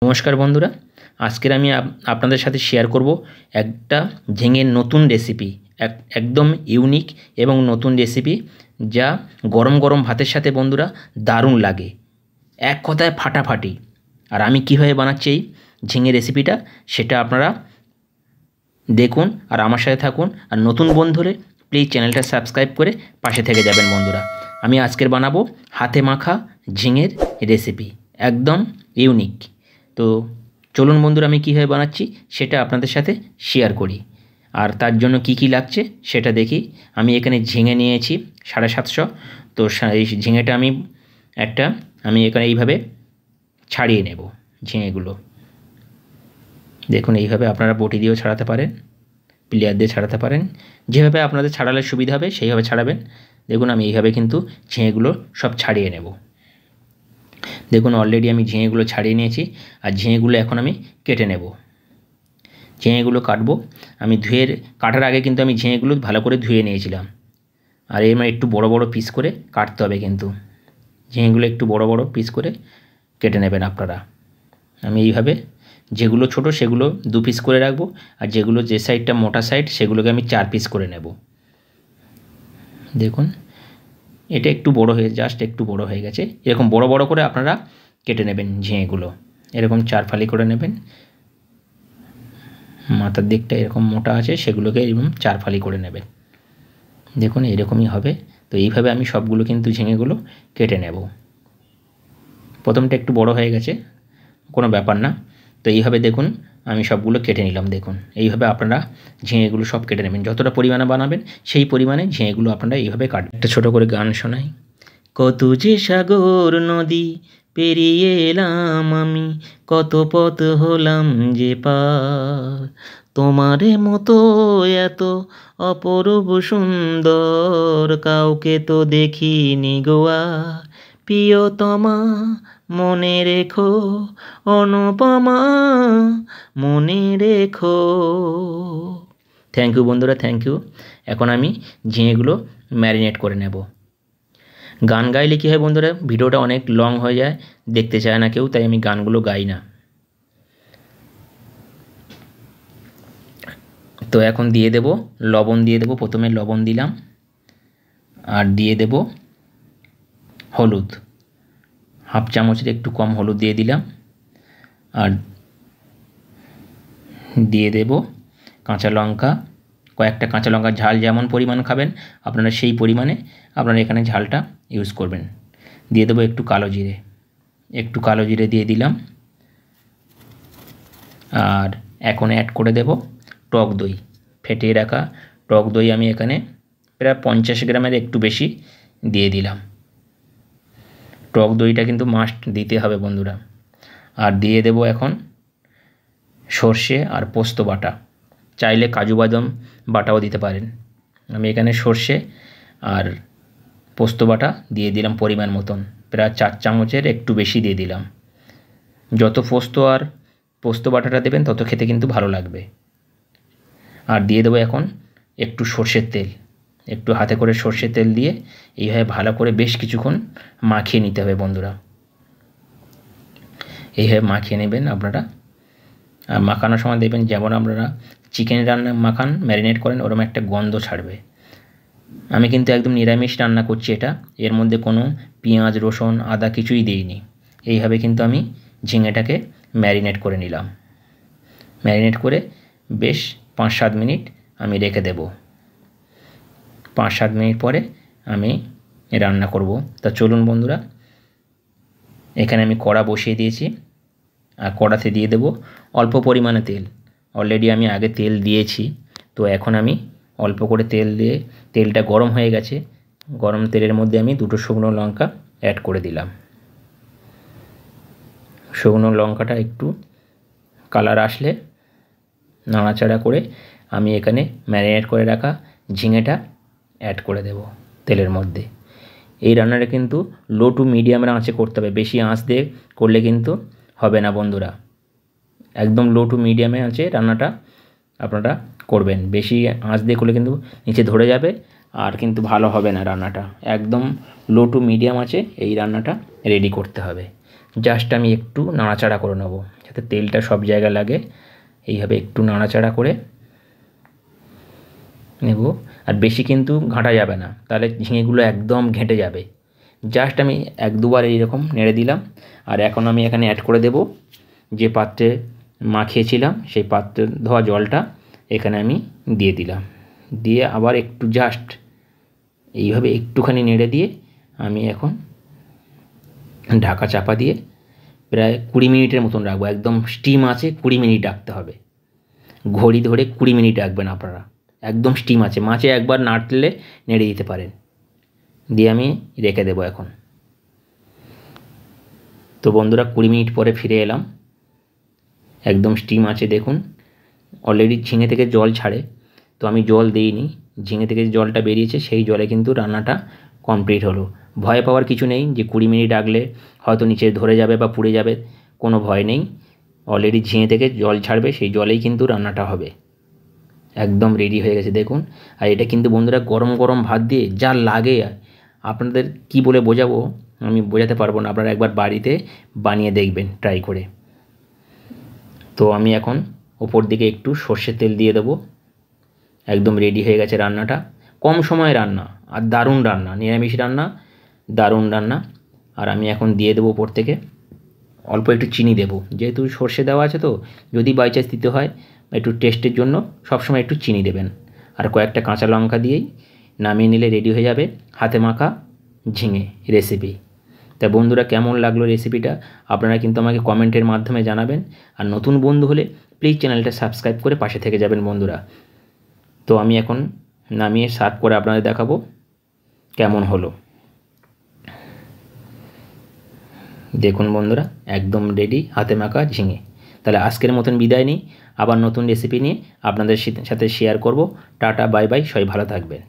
নমস্কার বন্ধুরা, আজকের আমি আপনাদের সাথে শেয়ার করব একটা ঝিঙের নতুন রেসিপি। একদম ইউনিক এবং নতুন রেসিপি, যা গরম গরম ভাতের সাথে বন্ধুরা দারুণ লাগে, এক কথায় ফাটাফাটি। আর আমি কীভাবে বানাচ্ছি এই ঝিঙে রেসিপিটা, সেটা আপনারা দেখুন আর আমার সাথে থাকুন। আর নতুন বন্ধু হলে প্লিজ চ্যানেলটা সাবস্ক্রাইব করে পাশে থেকে যাবেন বন্ধুরা। আমি আজকের বানাবো হাতে মাখা ঝিঙের রেসিপি, একদম ইউনিক। তো চলুন বন্ধুরা, আমি কীভাবে বানাচ্ছি সেটা আপনাদের সাথে শেয়ার করি। আর তার জন্য কি কি লাগছে সেটা দেখি। আমি এখানে ঝিঙে নিয়েছি 750। তো এই ঝিঙেটা আমি এখানে এইভাবে ছাড়িয়ে নেব ঝিঙেগুলো। দেখুন, এইভাবে আপনারা বটি দিয়েও ছাড়াতে পারেন, প্লেয়ার দিয়ে ছাড়াতে পারেন, যেভাবে আপনাদের ছাড়ালে সুবিধা হবে সেইভাবে ছাড়াবেন। দেখুন, আমি এইভাবে কিন্তু ঝিঙেগুলো সব ছাড়িয়ে নেব। দেখুন, অলরেডি আমি ঝিঙেগুলো ছাড়িয়ে নিয়েছি। আর ঝিঙেগুলো এখন আমি কেটে নেব। ঝিঙেগুলো কাটবো। আমি কাটার আগে কিন্তু আমি ঝিঙেগুলো ভালো করে ধুয়ে নিয়েছিলাম। আর এবার একটু বড় বড় পিস করে কাটতে হবে, কিন্তু ঝিঙেগুলো একটু বড় বড় পিস করে কেটে নেবেন আপনারা। আমি এইভাবে যেগুলো ছোট সেগুলো 2 পিস করে রাখবো, আর যেগুলো যে সাইডটা মোটা সাইড সেগুলোকে আমি 4 পিস করে নেব। দেখুন, এটা একটু জাস্ট একটু বড় হয়ে গেছে। এরকম বড় বড় করে আপনারা কেটে নেবেন ঝিঙেগুলো, এরকম 4 ফালি করে নেবেন। মাথার দিকটা এরকম মোটা আছে, সেগুলোকে এরকম 4 ফালি করে নেবেন। দেখুন, এরকমই হবে। তো এইভাবে আমি সবগুলো কিন্তু ঝিঙেগুলো কেটে নেব। প্রথমটা একটু বড় হয়ে গেছে, কোনো ব্যাপার না। তো এইভাবে দেখুন আমি সবগুলো কেটে নিলাম। দেখুন, এইভাবে আপনারা ঝিঙেগুলো সব কেটে নেবেন। যতটা পরিমাণে বানাবেন সেই পরিমাণে ঝিঙেগুলো আপনারা এইভাবে কাটবেন। একটা ছোটো করে গান শোনাই। কত যে সাগর নদী পেরিয়ে এলাম আমি, কত পথ হলাম যে পার, তোমারে মতো এত অপরূপ সুন্দর কাউকে তো দেখিনি গোয়া, প্রিয়তমা মনে রেখো, অনুপমা মনে রেখো। থ্যাংক ইউ বন্ধুরা, থ্যাংক ইউ। এখন আমি ঝিঙেগুলো ম্যারিনেট করে নেব। গান গাইলে কী হয় বন্ধুরা, ভিডিওটা অনেক লং হয়ে যায়, দেখতে চায় না কেউ, তাই আমি গানগুলো গাই না। তো এখন দিয়ে দেব লবণ, দিয়ে দেব। প্রথমে লবণ দিলাম, আর দিয়ে দেব হলুদ, 1/2 চামচের একটু কম হলুদ দিয়ে দিলাম। আর দিয়ে দেব কাঁচা লঙ্কা, কয়েকটা কাঁচা লঙ্কা। ঝাল যেমন পরিমাণ খাবেন আপনারা সেই পরিমাণে আপনারা এখানে ঝালটা ইউজ করবেন। দিয়ে দেবো একটু কালো জিরে দিয়ে দিলাম। আর এখন অ্যাড করে দেব টক দই, ফেটিয়ে রাখা টক দই আমি এখানে প্রায় 50 গ্রামের একটু বেশি দিয়ে দিলাম। টক দইটা কিন্তু মাস্ট দিতে হবে বন্ধুরা। আর দিয়ে দেব এখন সর্ষে আর পোস্ত বাটা, চাইলে কাজু বাদাম বাটাও দিতে পারেন। আমি এখানে সর্ষে আর পোস্ত বাটা দিয়ে দিলাম পরিমাণ মতন, প্রায় 4 চামচের একটু বেশি দিয়ে দিলাম। যত পোস্ত বাটাটা দেবেন তত খেতে কিন্তু ভালো লাগবে। আর দিয়ে দেবো এখন একটু সর্ষের তেল, একটু হাতে করে সর্ষের তেল দিয়ে এইভাবে ভালো করে বেশ কিছুক্ষণ মাখিয়ে নিতে হবে বন্ধুরা। এইভাবে মাখিয়ে নেবেন আপনারা। আর মাখানোর সময় দেখবেন, যেমন আপনারা চিকেন রান্না মাখান, ম্যারিনেট করেন, ওরকম একটা গন্ধ ছাড়বে। আমি কিন্তু একদম নিরামিষ রান্না করছি এটা, এর মধ্যে কোনো পেঁয়াজ রসুন আদা কিছুই দিইনি। এইভাবে কিন্তু আমি ঝিঙেটাকে ম্যারিনেট করে নিলাম। ম্যারিনেট করে বেশ 5-7 মিনিট আমি রেখে দেব। 5-7 মিনিট পরে আমি রান্না করব। তা চলুন বন্ধুরা, এখানে আমি কড়া বসিয়ে দিয়েছি। আর কড়াতে দিয়ে দেব অল্প পরিমাণে তেল। অলরেডি আমি আগে তেল দিয়েছি, তো এখন আমি অল্প করে তেল দিয়ে, তেলটা গরম হয়ে গেছে, গরম তেলের মধ্যে আমি 2টো শুকনো লঙ্কা অ্যাড করে দিলাম। শুকনো লঙ্কাটা একটু কালার আসলে নাড়াচাড়া করে আমি এখানে ম্যারিনেট করে রাখা ঝিঙেটা অ্যাড করে দেব তেলের মধ্যে। এই রান্নাটা কিন্তু লো টু মিডিয়ামের আঁচে করতে হবে, বেশি আঁচ দিয়ে করলে কিন্তু হবে না বন্ধুরা। একদম লো টু মিডিয়ামে আঁচে রান্নাটা আপনারা করবেন। বেশি আঁচ দিয়ে করলে কিন্তু নিচে ধরে যাবে, আর কিন্তু ভালো হবে না রান্নাটা। একদম লো টু মিডিয়াম আঁচে এই রান্নাটা রেডি করতে হবে। জাস্ট আমি একটু নাড়াচাড়া করে নেব যাতে তেলটা সব জায়গায় লাগে। এইভাবে একটু নাড়াচাড়া করে নেব। আর বেশি কিন্তু ঘাঁটা যাবে না, তাহলে ঝিঙেগুলো একদম ঘেঁটে যাবে। জাস্ট আমি 1-2 বার এইরকম নেড়ে দিলাম। আর এখন আমি এখানে অ্যাড করে দেব যে পাত্রে মাখিয়েছিলাম সেই পাত্রে ধোয়া জলটা এখানে আমি দিয়ে দিলাম। দিয়ে আবার একটু জাস্ট এইভাবে একটুখানি নেড়ে দিয়ে আমি এখন ঢাকা চাপা দিয়ে প্রায় 20 মিনিটের মতন রাখবো। একদম স্টিম আছে, 20 মিনিট রাখতে হবে। ঘড়ি ধরে 20 মিনিট রাখবেন আপনারা। একদম স্টিম আছে, মাছে একবার নাড়লে নেড়ে দিতে পারেন। দিয়ে আমি রেখে দেবো এখন। তো বন্ধুরা 20 মিনিট পরে ফিরে এলাম। একদম স্টিম আছে দেখুন। অলরেডি ঝিঙে থেকে জল ছাড়ে, তো আমি জল দিইনি। ঝিঙে থেকে জলটা বেরিয়েছে সেই জলে কিন্তু রান্নাটা কমপ্লিট হলো। ভয় পাওয়ার কিছু নেই যে 20 মিনিট রাখলে হয়তো নিচে ধরে যাবে বা পুড়ে যাবে, কোনো ভয় নেই। অলরেডি ঝিঙে থেকে জল ছাড়বে, সেই জলেই কিন্তু রান্নাটা হবে। একদম রেডি হয়ে গেছে দেখুন। আর এটা কিন্তু বন্ধুরা গরম গরম ভাত দিয়ে যা লাগে, আপনাদের কি বলে বোঝাবো, আমি বোঝাতে পারবো না। আপনারা একবার বাড়িতে বানিয়ে দেখবেন ট্রাই করে। তো আমি এখন ওপর দিকে একটু সর্ষের তেল দিয়ে দেবো। একদম রেডি হয়ে গেছে রান্নাটা। কম সময়ে রান্না আর দারুণ রান্না, নিরামিষ রান্না, দারুণ রান্না। আর আমি এখন দিয়ে দেবো ওপর থেকে অল্প একটু চিনি দেবো, যেহেতু সর্ষে দেওয়া আছে। তো যদি বাই চান্স দিতে হয় একটু টেস্টের জন্য সবসময় একটু চিনি দেবেন। আর কয়েকটা কাঁচা লঙ্কা দিয়েই নামিয়ে নিলে রেডি হয়ে যাবে হাতে মাখা ঝিঙে রেসিপি। তা বন্ধুরা কেমন লাগলো রেসিপিটা আপনারা কিন্তু আমাকে কমেন্টের মাধ্যমে জানাবেন। আর নতুন বন্ধু হলে প্লিজ চ্যানেলটা সাবস্ক্রাইব করে পাশে থেকে যাবেন বন্ধুরা। তো আমি এখন নামিয়ে সার্ভ করে আপনাদের দেখাবো কেমন হলো। দেখুন বন্ধুরা একদম রেডি হাতে মাখা ঝিঙে। তাহলে আজকের মতন বিদায় নিই, আবার নতুন রেসিপি নিয়ে আপনাদের সাথে শেয়ার করব। টাটা বাই বাই, সবাই ভালো থাকবেন।